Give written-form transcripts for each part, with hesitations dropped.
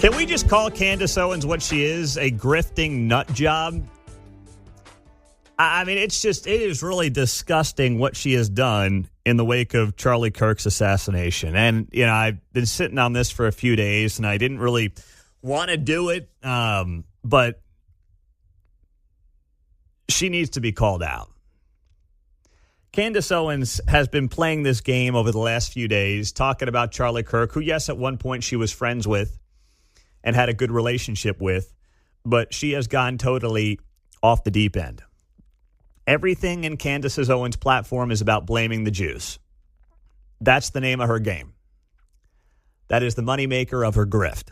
Can we just call Candace Owens what she is, a grifting nut job? I mean, it is really disgusting what she has done in the wake of Charlie Kirk's assassination. And, I've been sitting on this for a few days, and I didn't really want to do it, but she needs to be called out. Candace Owens has been playing this game over the last few days, talking about Charlie Kirk, who, yes, at one point she was friends with and had a good relationship with, but she has gone totally off the deep end. Everything in Candace Owens' platform is about blaming the Jews. That's the name of her game. That is the moneymaker of her grift.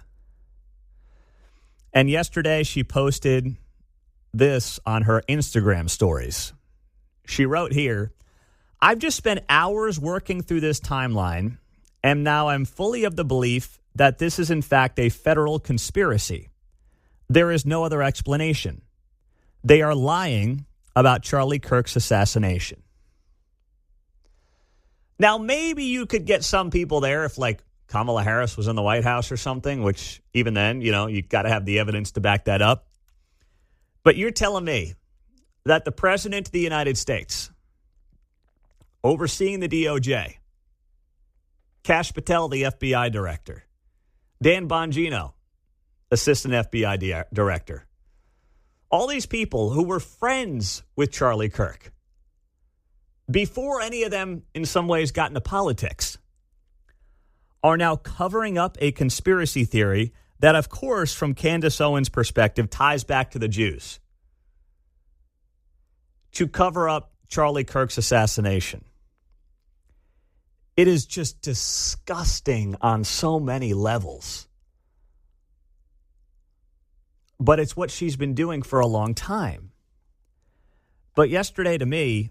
And yesterday she posted this on her Instagram stories. She wrote here, "I've just spent hours working through this timeline, and now I'm fully of the belief that this is in fact a federal conspiracy. There is no other explanation. They are lying about Charlie Kirk's assassination." Now, maybe you could get some people there if, like, Kamala Harris was in the White House or something, which even then, you got to have the evidence to back that up. But you're telling me that the President of the United States, overseeing the DOJ, Kash Patel, the FBI director, Dan Bongino, assistant FBI director, all these people who were friends with Charlie Kirk before any of them in some ways got into politics, are now covering up a conspiracy theory that, of course, from Candace Owens' perspective, ties back to the Jews, to cover up Charlie Kirk's assassination. It is just disgusting on so many levels. But it's what she's been doing for a long time. But yesterday, to me,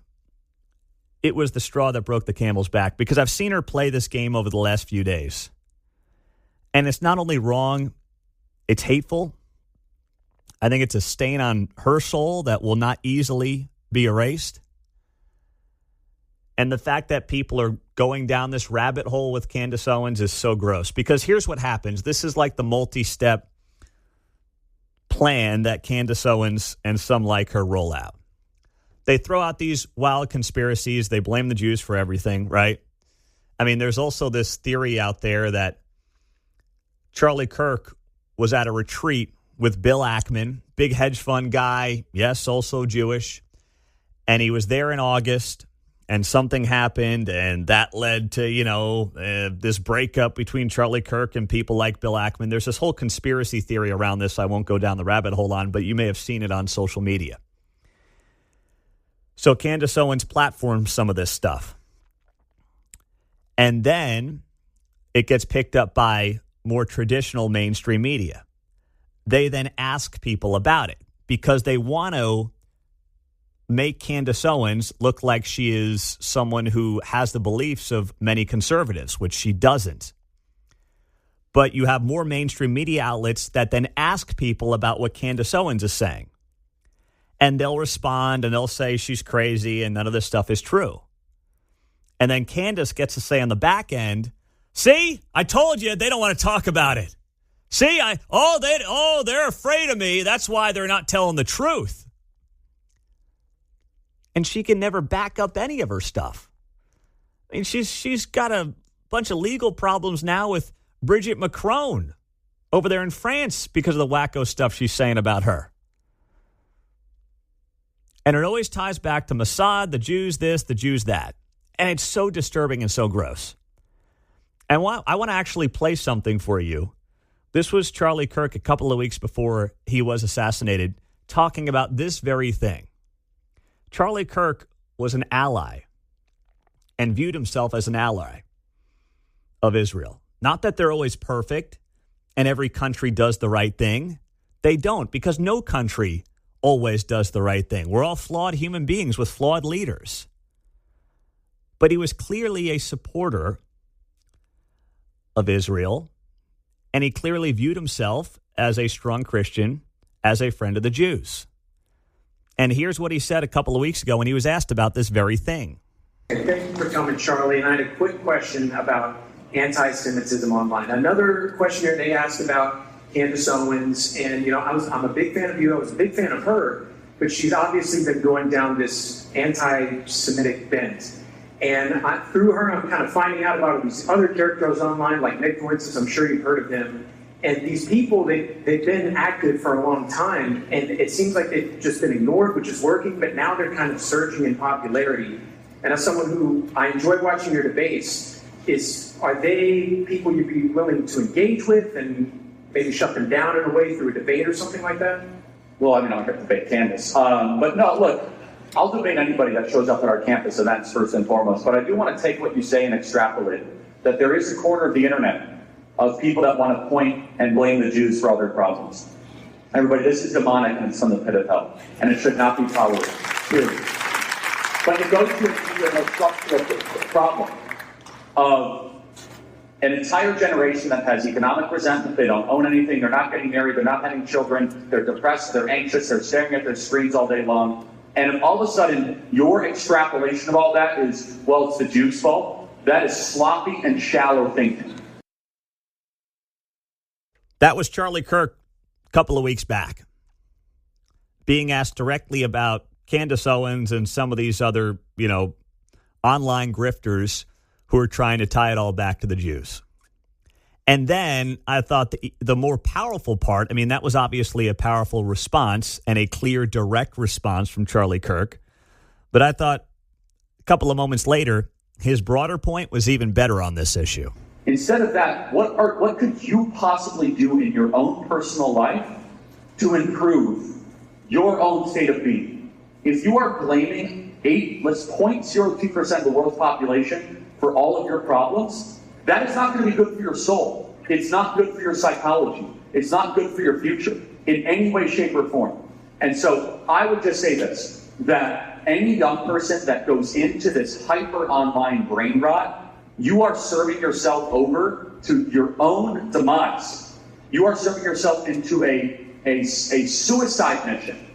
it was the straw that broke the camel's back, because I've seen her play this game over the last few days. And it's not only wrong, it's hateful. I think it's a stain on her soul that will not easily be erased. And the fact that people are going down this rabbit hole with Candace Owens is so gross, because here's what happens. This is like the multi-step plan that Candace Owens and some like her roll out. They throw out these wild conspiracies. They blame the Jews for everything, right? I mean, there's also this theory out there that Charlie Kirk was at a retreat with Bill Ackman, big hedge fund guy, yes, also Jewish, and he was there in August, and something happened, and that led to, this breakup between Charlie Kirk and people like Bill Ackman. There's this whole conspiracy theory around this I won't go down the rabbit hole on, but you may have seen it on social media. So Candace Owens platformed some of this stuff. And then it gets picked up by more traditional mainstream media. They then ask people about it because they want to make Candace Owens look like she is someone who has the beliefs of many conservatives, which she doesn't. But you have more mainstream media outlets that then ask people about what Candace Owens is saying. And they'll respond and they'll say she's crazy and none of this stuff is true. And then Candace gets to say on the back end, "See, I told you they don't want to talk about it. See, they're afraid of me. That's why they're not telling the truth." And she can never back up any of her stuff. I mean, she's got a bunch of legal problems now with Brigitte Macron over there in France because of the wacko stuff she's saying about her. And it always ties back to Mossad, the Jews this, the Jews that. And it's so disturbing and so gross. And I want to actually play something for you. This was Charlie Kirk a couple of weeks before he was assassinated, talking about this very thing. Charlie Kirk was an ally and viewed himself as an ally of Israel. Not that they're always perfect and every country does the right thing. They don't, because no country always does the right thing. We're all flawed human beings with flawed leaders. But he was clearly a supporter of Israel, and he clearly viewed himself as a strong Christian, as a friend of the Jews. And here's what he said a couple of weeks ago when he was asked about this very thing. Thank you for coming, Charlie. And I had a quick question about anti-Semitism online. Another question here they asked about Candace Owens, and I'm a big fan of you. I was a big fan of her, but she's obviously been going down this anti-Semitic bent. And through her, I'm kind of finding out about these other characters online, like Nick, for instance. I'm sure you've heard of him. And these people, they've been active for a long time, and it seems like they've just been ignored, which is working, but now they're kind of surging in popularity. And as someone who I enjoy watching your debates, are they people you'd be willing to engage with and maybe shut them down in a way through a debate or something like that? Well, I mean, I'll get to debate Candace. But no, look, I'll debate anybody that shows up at our campus events first and foremost. But I do want to take what you say and extrapolate that there is a corner of the internet of people that want to point and blame the Jews for all their problems. Everybody, this is demonic and it's from the pit of hell. And it should not be tolerated. Period. But it goes to the structural problem of an entire generation that has economic resentment. They don't own anything. They're not getting married. They're not having children. They're depressed. They're anxious. They're staring at their screens all day long. And all of a sudden, your extrapolation of all that is, well, it's the Jews' fault. That is sloppy and shallow thinking. That was Charlie Kirk a couple of weeks back, being asked directly about Candace Owens and some of these other, online grifters who are trying to tie it all back to the Jews. And then I thought the more powerful part, that was obviously a powerful response and a clear, direct response from Charlie Kirk. But I thought a couple of moments later, his broader point was even better on this issue. Instead of that, what could you possibly do in your own personal life to improve your own state of being? If you are blaming 0.02% of the world's population for all of your problems, that is not going to be good for your soul. It's not good for your psychology. It's not good for your future in any way, shape, or form. And so I would just say this, that any young person that goes into this hyper online brain rot, you are serving yourself over to your own demise. You are serving yourself into a suicide mission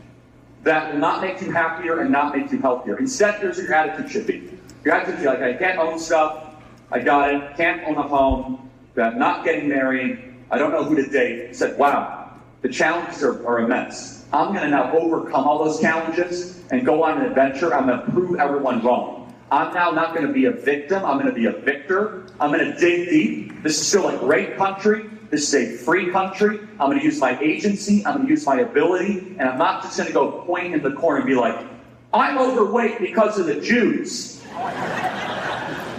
that will not make you happier and not make you healthier. Instead, here's what your attitude should be. Your attitude should be like, I can't own stuff, I got it, can't own a home, I'm not getting married, I don't know who to date. Said, wow, the challenges are immense. I'm going to now overcome all those challenges and go on an adventure. I'm going to prove everyone wrong. I'm now not going to be a victim. I'm going to be a victor. I'm going to dig deep. This is still a great country. This is a free country. I'm going to use my agency. I'm going to use my ability. And I'm not just going to go point in the corner and be like, I'm overweight because of the Jews.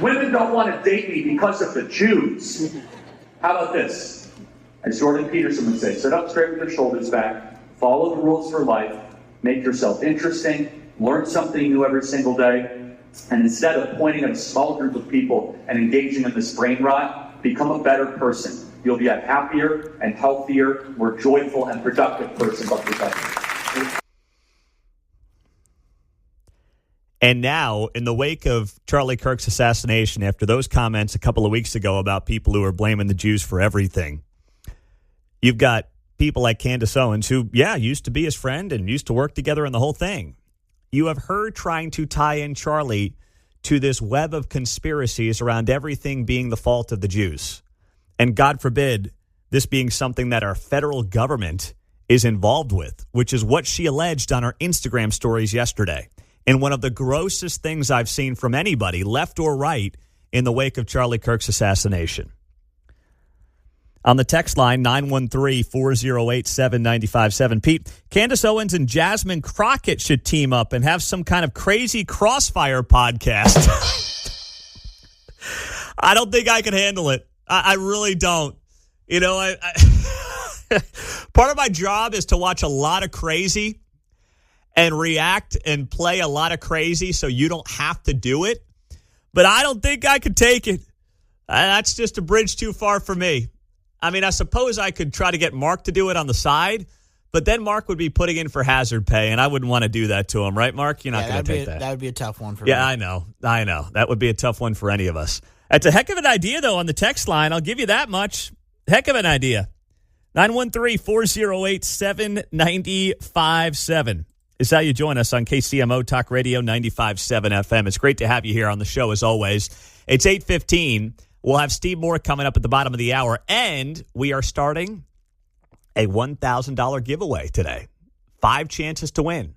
Women don't want to date me because of the Jews. How about this? As Jordan Peterson would say, sit up straight with your shoulders back, follow the rules for life, make yourself interesting, learn something new every single day, and instead of pointing at a small group of people and engaging in this brain rot, become a better person. You'll be a happier and healthier, more joyful and productive person. And now, in the wake of Charlie Kirk's assassination, after those comments a couple of weeks ago about people who are blaming the Jews for everything, you've got people like Candace Owens who, used to be his friend and used to work together in the whole thing. You have her trying to tie in Charlie to this web of conspiracies around everything being the fault of the Jews. And God forbid this being something that our federal government is involved with, which is what she alleged on her Instagram stories yesterday. And one of the grossest things I've seen from anybody, left or right, in the wake of Charlie Kirk's assassination. On the text line, 913-408-7957. Pete, Candace Owens and Jasmine Crockett should team up and have some kind of crazy crossfire podcast. I don't think I can handle it. I really don't. Part of my job is to watch a lot of crazy and react and play a lot of crazy so you don't have to do it. But I don't think I could take it. That's just a bridge too far for me. I suppose I could try to get Mark to do it on the side, but then Mark would be putting in for hazard pay, and I wouldn't want to do that to him, right, Mark? You're not going to take that. That would be a tough one for me. Yeah, I know. That would be a tough one for any of us. That's a heck of an idea, though, on the text line. I'll give you that much. Heck of an idea. 913-408-7957 is how you join us on KCMO Talk Radio 95.7 FM. It's great to have you here on the show, as always. It's 8:15. We'll have Steve Moore coming up at the bottom of the hour, and we are starting a $1,000 giveaway today. 5 chances to win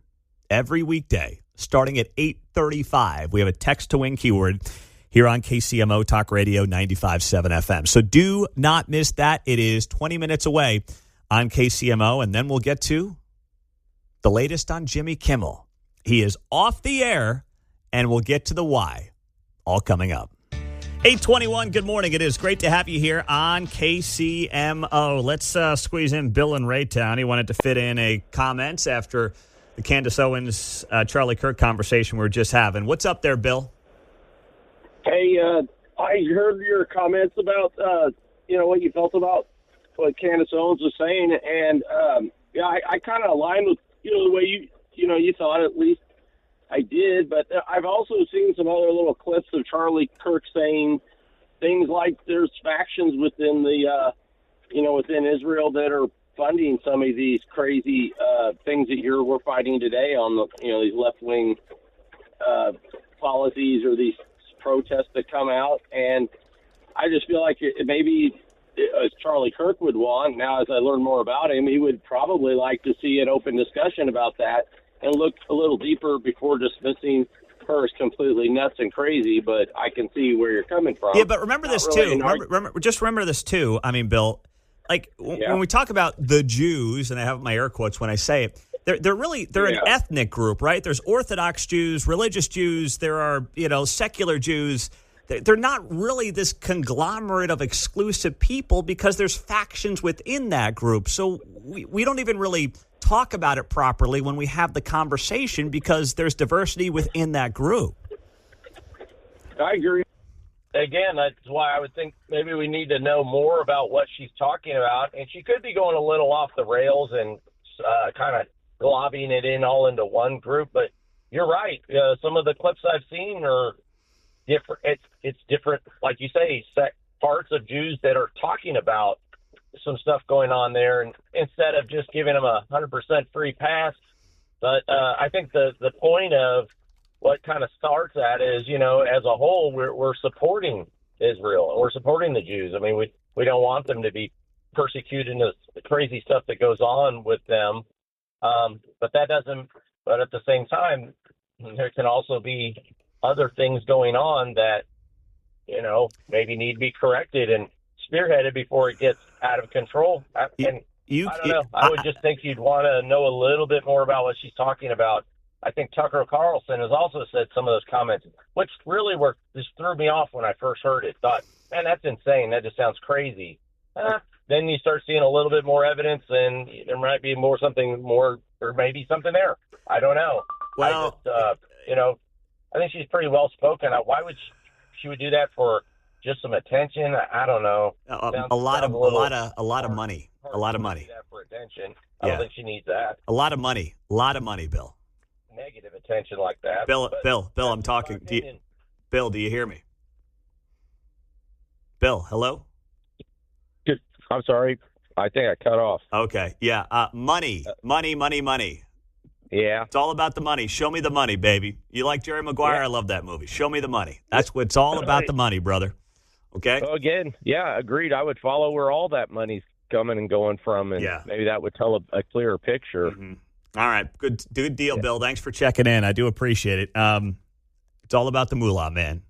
every weekday, starting at 8:35. We have a text to win keyword here on KCMO Talk Radio 95.7 FM. So do not miss that. It is 20 minutes away on KCMO, and then we'll get to the latest on Jimmy Kimmel. He is off the air, and we'll get to the why, all coming up. 8:21, good morning. It is great to have you here on KCMO. Let's squeeze in Bill in Raytown. He wanted to fit in a comments after the Candace Owens, Charlie Kirk conversation we were just having. What's up there, Bill? Hey, I heard your comments about, what you felt about what Candace Owens was saying, and I kind of aligned with, the way you thought, at least I did, but I've also seen some other little clips of Charlie Kirk saying things like there's factions within the, within Israel that are funding some of these crazy things that we're fighting today on the, these left-wing policies or these protests that come out. And I just feel like maybe as Charlie Kirk would want, now as I learn more about him, he would probably like to see an open discussion about that and look a little deeper before dismissing her as completely nuts and crazy. But I can see where you're coming from. Yeah, but remember this too. Remember this too. I mean, Bill, when we talk about the Jews, and I have my air quotes when I say it, they're an ethnic group, right? There's Orthodox Jews, religious Jews. There are, secular Jews. They're not really this conglomerate of exclusive people because there's factions within that group. So we don't even really talk about it properly when we have the conversation because there's diversity within that group. I agree. Again, that's why I would think maybe we need to know more about what she's talking about. And she could be going a little off the rails and kind of globbing it in all into one group. But you're right. Some of the clips I've seen are different. It's different, like you say, parts of Jews that are talking about some stuff going on there, and instead of just giving them 100% free pass. But I think the point of what kind of starts at is, as a whole, we're supporting Israel and we're supporting the Jews. I mean, we don't want them to be persecuted and the crazy stuff that goes on with them. But at the same time, there can also be other things going on that, maybe need to be corrected and spearheaded before it gets out of control. I don't know. I would just think you'd want to know a little bit more about what she's talking about. I think Tucker Carlson has also said some of those comments, which really just threw me off when I first heard it. Thought, man, that's insane. That just sounds crazy. Then you start seeing a little bit more evidence, and there might be something more, or maybe something there. I don't know. Well, I think she's pretty well spoken. Why would she would do that for just some attention? I don't know. A lot of money. A lot of money. That for attention. I don't think she needs that. A lot of money, Bill. Negative attention like that. Bill, I'm talking. Bill, do you hear me? Bill, hello? I'm sorry. I think I cut off. Okay. Yeah. Money. Yeah. It's all about the money. Show me the money, baby. You like Jerry Maguire? Yeah. I love that movie. Show me the money. That's what it's all about, the money, brother. Okay? So again, yeah, agreed. I would follow where all that money's coming and going from, and maybe that would tell a clearer picture. Mm-hmm. All right. Good deal, Bill. Thanks for checking in. I do appreciate it. It's all about the moolah, man.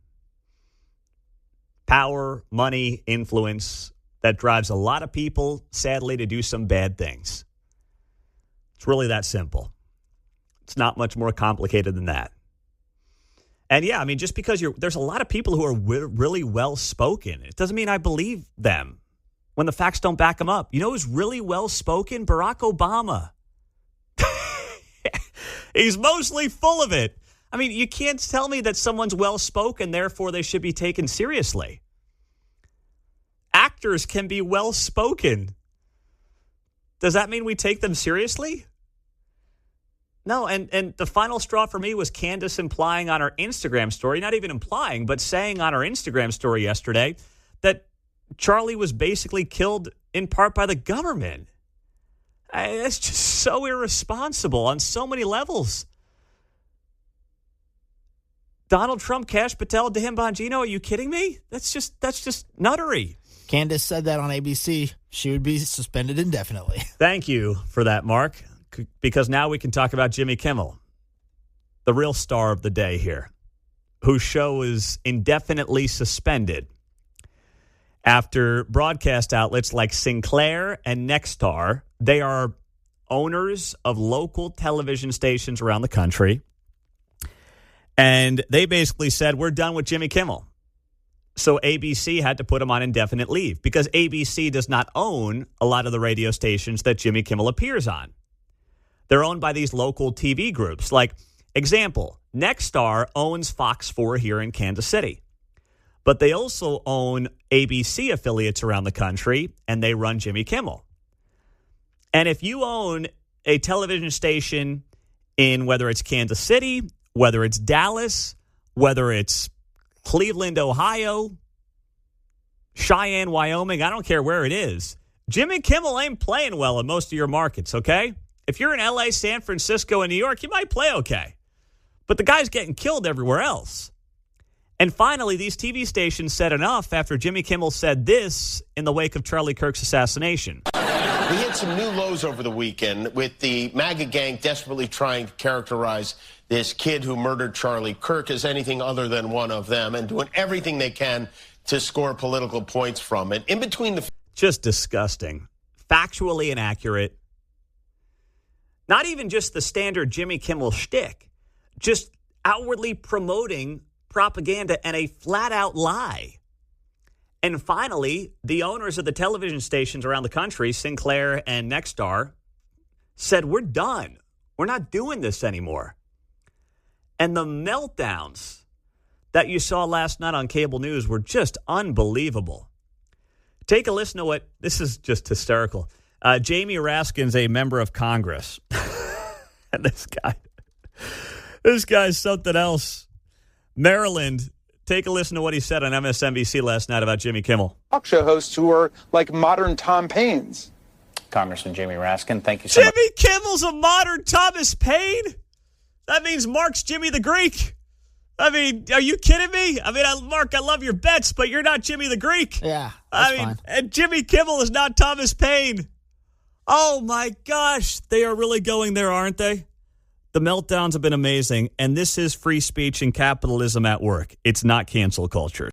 Power, money, influence. That drives a lot of people, sadly, to do some bad things. It's really that simple. It's not much more complicated than that. And yeah, I mean, just because there's a lot of people who are really well-spoken, it doesn't mean I believe them when the facts don't back them up. You know who's really well-spoken? Barack Obama. He's mostly full of it. I mean, you can't tell me that someone's well-spoken, therefore they should be taken seriously. Actors can be well-spoken. Does that mean we take them seriously? No, and the final straw for me was Candace implying on her Instagram story, not even implying, but saying on her Instagram story yesterday that Charlie was basically killed in part by the government. That's just so irresponsible on so many levels. Donald Trump, Kash Patel, Dahan Bongino, are you kidding me? That's just nuttery. Candace said that on ABC. She would be suspended indefinitely. Thank you for that, Mark, because now we can talk about Jimmy Kimmel, the real star of the day here, whose show is indefinitely suspended after broadcast outlets like Sinclair and Nexstar, they are owners of local television stations around the country, and they basically said, we're done with Jimmy Kimmel. So ABC had to put him on indefinite leave because ABC does not own a lot of the radio stations that Jimmy Kimmel appears on. They're owned by these local TV groups. Like, example, Nexstar owns Fox 4 here in Kansas City. But they also own ABC affiliates around the country, and they run Jimmy Kimmel. And if you own a television station in whether it's Kansas City, whether it's Dallas, whether it's Cleveland, Ohio, Cheyenne, Wyoming, I don't care where it is, Jimmy Kimmel ain't playing well in most of your markets, okay? If you're in L.A., San Francisco, and New York, you might play okay. But the guy's getting killed everywhere else. And finally, these TV stations said enough after Jimmy Kimmel said this in the wake of Charlie Kirk's assassination. We hit some new lows over the weekend with the MAGA gang desperately trying to characterize this kid who murdered Charlie Kirk as anything other than one of them and doing everything they can to score political points from it. In between the... Just disgusting. Factually inaccurate. Not even just the standard Jimmy Kimmel shtick. Just outwardly promoting propaganda and a flat-out lie. And finally, the owners of the television stations around the country, Sinclair and Nexstar, said, we're done. We're not doing this anymore. And the meltdowns that you saw last night on cable news were just unbelievable. Take a listen to what, this is just hysterical. Jamie Raskin's a member of Congress. And this guy's something else. Maryland, take a listen to what he said on MSNBC last night about Jimmy Kimmel. Talk show hosts who are like modern Tom Paines. Congressman Jamie Raskin, thank you so much. Jimmy Kimmel's a modern Thomas Paine? That means Mark's Jimmy the Greek. I mean, are you kidding me? I mean, Mark, I love your bets, but you're not Jimmy the Greek. Yeah, that's fine. And Jimmy Kimmel is not Thomas Paine. Oh, my gosh. They are really going there, aren't they? The meltdowns have been amazing, and this is free speech and capitalism at work. It's not cancel culture.